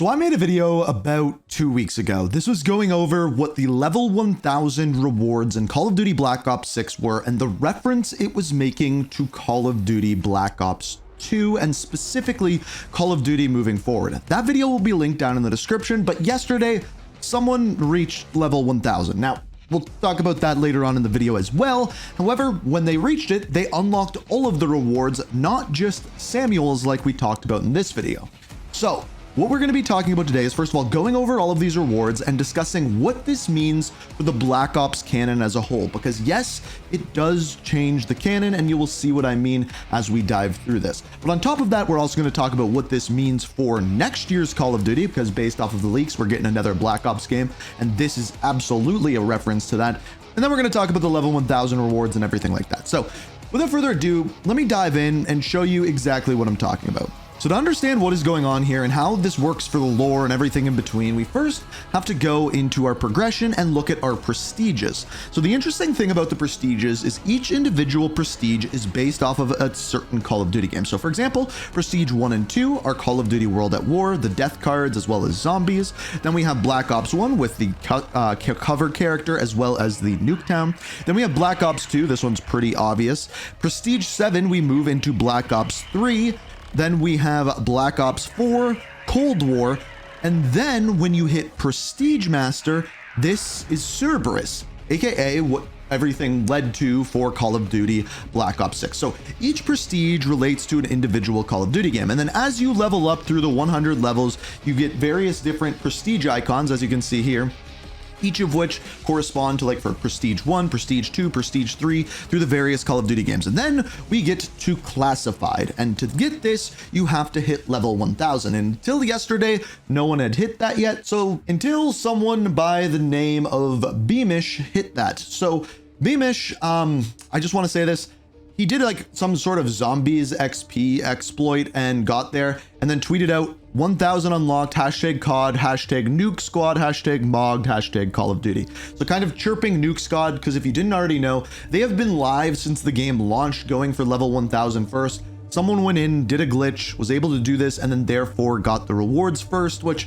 So I made a video about 2 weeks ago. This was going over what the level 1000 rewards in Call of Duty Black Ops 6 were and the reference it was making to Call of Duty Black Ops 2 and specifically Call of Duty moving forward. That video will be linked down in the description, but yesterday someone reached level 1000. Now, we'll talk about that later on in the video as well. However, when they reached it, they unlocked all of the rewards, not just Samuel's like we talked about in this video. So what we're going to be talking about today is, first of all, going over all of these rewards and discussing what this means for the Black Ops canon as a whole, because yes, it does change the canon, and you will see what I mean as we dive through this. But on top of that, we're also going to talk about what this means for next year's Call of Duty, because based off of the leaks, we're getting another Black Ops game, and this is absolutely a reference to that. And then we're going to talk about the level 1000 rewards and everything like that. So without further ado, let me dive in and show you exactly what I'm talking about. So to understand what is going on here and how this works for the lore and everything in between, we first have to go into our progression and look at our prestiges. So the interesting thing about the prestiges is each individual prestige is based off of a certain Call of Duty game. So for example, Prestige 1 and 2 are Call of Duty World at War, the death cards, as well as zombies. Then we have Black Ops 1 with the cover character as well as the Nuketown. Then we have Black Ops 2, this one's pretty obvious. Prestige 7, we move into Black Ops 3. Then we have Black Ops 4, Cold War, and then when you hit Prestige Master, this is Cerberus, aka what everything led to for Call of Duty Black Ops 6. So each prestige relates to an individual Call of Duty game. And then as you level up through the 100 levels, you get various different prestige icons, as you can see here, each of which correspond to, like, for Prestige 1, Prestige 2, Prestige 3, through the various Call of Duty games. And then we get to Classified. And to get this, you have to hit level 1000. And until yesterday, no one had hit that yet. So until someone by the name of Beamish hit that. So Beamish, I just want to say this. He did like some sort of zombies XP exploit and got there and then tweeted out 1000 unlocked, hashtag COD, hashtag Nuke Squad, hashtag Mogged, hashtag Call of Duty. So kind of chirping Nuke Squad, because if you didn't already know, they have been live since the game launched, going for level 1000 first. Someone went in, did a glitch, was able to do this, and then therefore got the rewards first, which,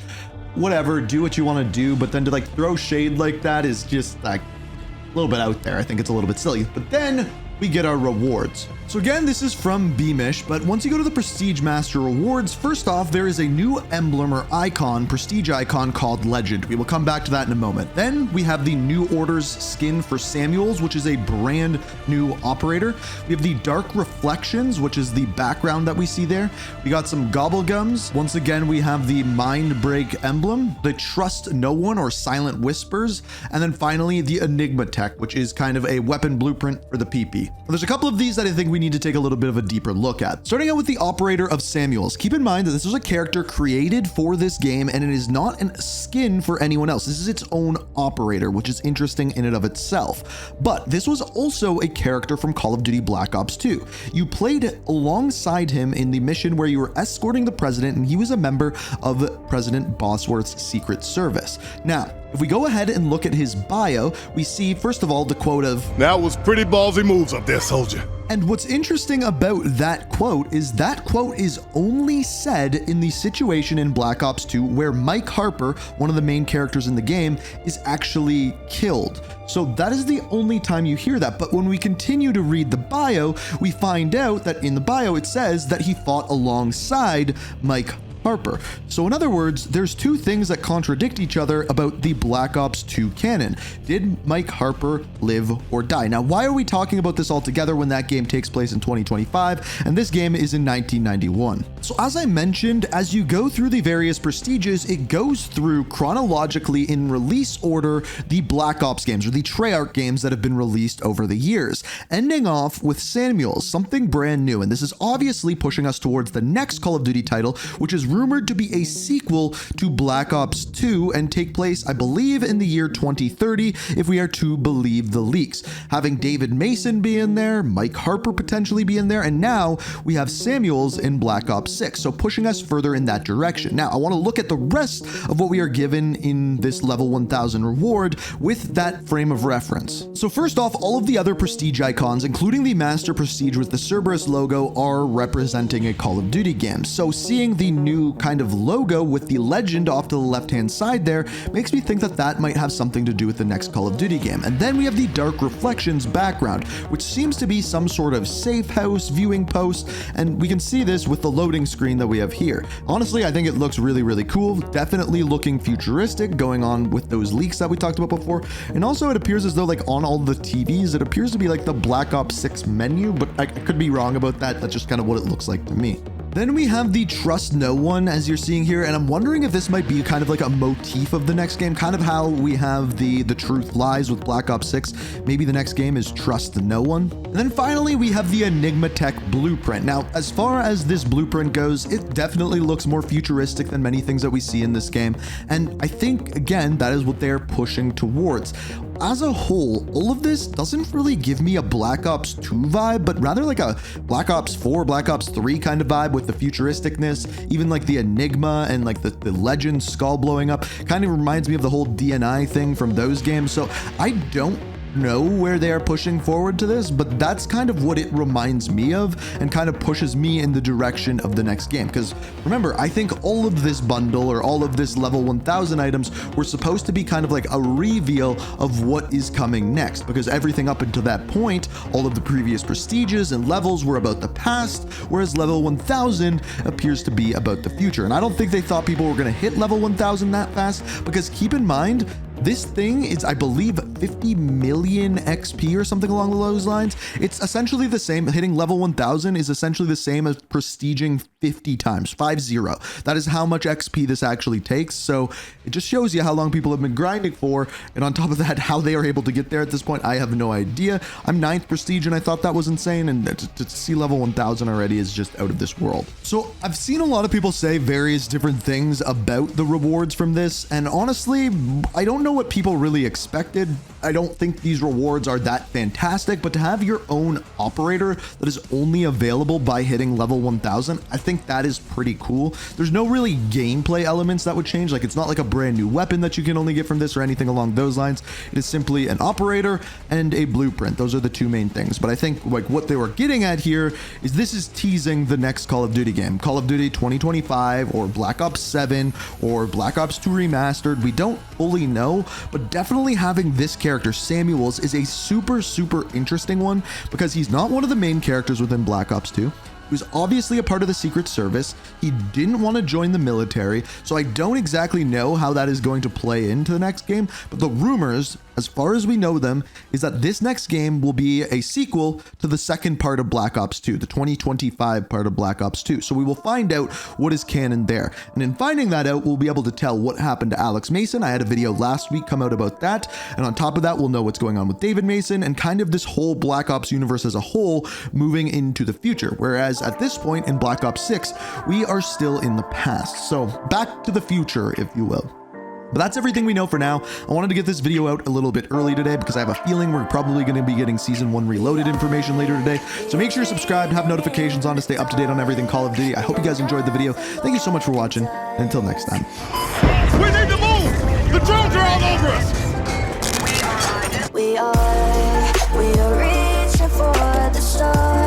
whatever, do what you want to do, but then to like throw shade like that is just like a little bit out there. I think it's a little bit silly. But then we get our rewards. So again, this is from Beamish, but once you go to the Prestige Master rewards, first off, there is a new emblem or icon, prestige icon called Legend. We will come back to that in a moment. Then we have the New Order's skin for Samuels, which is a brand new operator. We have the Dark Reflections, which is the background that we see there. We got some Gobblegums. Once again, we have the Mind Break emblem, the Trust No One or Silent Whispers, and then finally the Enigma Tech, which is kind of a weapon blueprint for the PP. Now, there's a couple of these that I think we need to take a little bit of a deeper look at. Starting out with the Operator of Samuels. Keep in mind that this was a character created for this game and it is not a skin for anyone else. This is its own operator, which is interesting in and of itself. But this was also a character from Call of Duty Black Ops 2. You played alongside him in the mission where you were escorting the president, and he was a member of President Bosworth's Secret Service. Now, if we go ahead and look at his bio, we see, first of all, the quote of, "That was pretty ballsy moves up there, soldier." And what's interesting about that quote is only said in the situation in Black Ops 2 where Mike Harper, one of the main characters in the game, is actually killed. So that is the only time you hear that. But when we continue to read the bio, we find out that in the bio it says that he fought alongside Mike Harper. So in other words, there's two things that contradict each other about the Black Ops 2 canon. Did Mike Harper live or die? Now, why are we talking about this all together when that game takes place in 2025 and this game is in 1991? So as I mentioned, as you go through the various prestiges, it goes through chronologically in release order the Black Ops games or the Treyarch games that have been released over the years, ending off with Samuels, something brand new. And this is obviously pushing us towards the next Call of Duty title, which is rumored to be a sequel to Black Ops 2 and take place, I believe, in the year 2030, if we are to believe the leaks. Having David Mason be in there, Mike Harper potentially be in there, and now we have Samuels in Black Ops 6, so pushing us further in that direction. Now, I want to look at the rest of what we are given in this level 1000 reward with that frame of reference. So first off, all of the other prestige icons, including the Master Prestige with the Cerberus logo, are representing a Call of Duty game. So seeing the new new kind of logo with the legend off to the left-hand side there makes me think that that might have something to do with the next Call of Duty game. And then we have the Dark Reflections background, which seems to be some sort of safe house viewing post, and we can see this with the loading screen that we have here. Honestly, I think it looks really, really cool. Definitely looking futuristic, going on with those leaks that we talked about before. And also it appears as though like on all the TVs, it appears to be like the Black Ops 6 menu, but I could be wrong about that. That's just kind of what it looks like to me. Then we have the Trust No One, as you're seeing here, and I'm wondering if this might be kind of like a motif of the next game, kind of how we have the Truth Lies with Black Ops 6. Maybe the next game is Trust No One. And then finally, we have the Enigma Tech blueprint. Now, as far as this blueprint goes, it definitely looks more futuristic than many things that we see in this game. And I think, again, that is what they're pushing towards. As a whole, all of this doesn't really give me a Black Ops 2 vibe, but rather like a Black Ops 4, Black Ops 3 kind of vibe with the futuristicness, even like the Enigma and like the legend skull blowing up. Kind of reminds me of the whole DNI thing from those games. So I don't know where they are pushing forward to this, but that's kind of what it reminds me of and kind of pushes me in the direction of the next game. Because remember, I think all of this bundle or all of this level 1000 items were supposed to be kind of like a reveal of what is coming next, because everything up until that point, all of the previous prestiges and levels were about the past, whereas level 1000 appears to be about the future. And I don't think they thought people were going to hit level 1000 that fast, because keep in mind, this thing is, I believe, 50 million XP or something along those lines. It's essentially the same. Hitting level 1000 is essentially the same as prestiging 50 times, 50. That is how much XP this actually takes. So it just shows you how long people have been grinding for. And on top of that, how they are able to get there at this point, I have no idea. I'm 9th prestige and I thought that was insane. And to see level 1000 already is just out of this world. So I've seen a lot of people say various different things about the rewards from this. And honestly, I don't know what people really expected. I don't think these rewards are that fantastic, but to have your own operator that is only available by hitting level 1000, I think that is pretty cool. There's no really gameplay elements that would change. Like, it's not like a brand new weapon that you can only get from this or anything along those lines. It is simply an operator and a blueprint. Those are the two main things. But I think like what they were getting at here is this is teasing the next Call of Duty game, Call of Duty 2025 or Black Ops 7 or Black Ops 2 Remastered. We don't fully know, but definitely having this character, Samuels, is a super interesting one, because he's not one of the main characters within Black Ops 2. He was obviously a part of the Secret Service. He didn't want to join the military, so I don't exactly know how that is going to play into the next game, but the rumors, as far as we know them, is that this next game will be a sequel to the second part of Black Ops 2, the 2025 part of Black Ops 2. So we will find out what is canon there. And in finding that out, we'll be able to tell what happened to Alex Mason. I had a video last week come out about that. And on top of that, we'll know what's going on with David Mason and kind of this whole Black Ops universe as a whole moving into the future. Whereas at this point in Black Ops 6, we are still in the past. So back to the future, if you will. But that's everything we know for now. I wanted to get this video out a little bit early today because I have a feeling we're probably going to be getting Season 1 Reloaded information later today. So make sure you're subscribed, have notifications on to stay up to date on everything Call of Duty. I hope you guys enjoyed the video. Thank you so much for watching, and until next time. We need to move! The drones are all over us! We are reaching for the stars.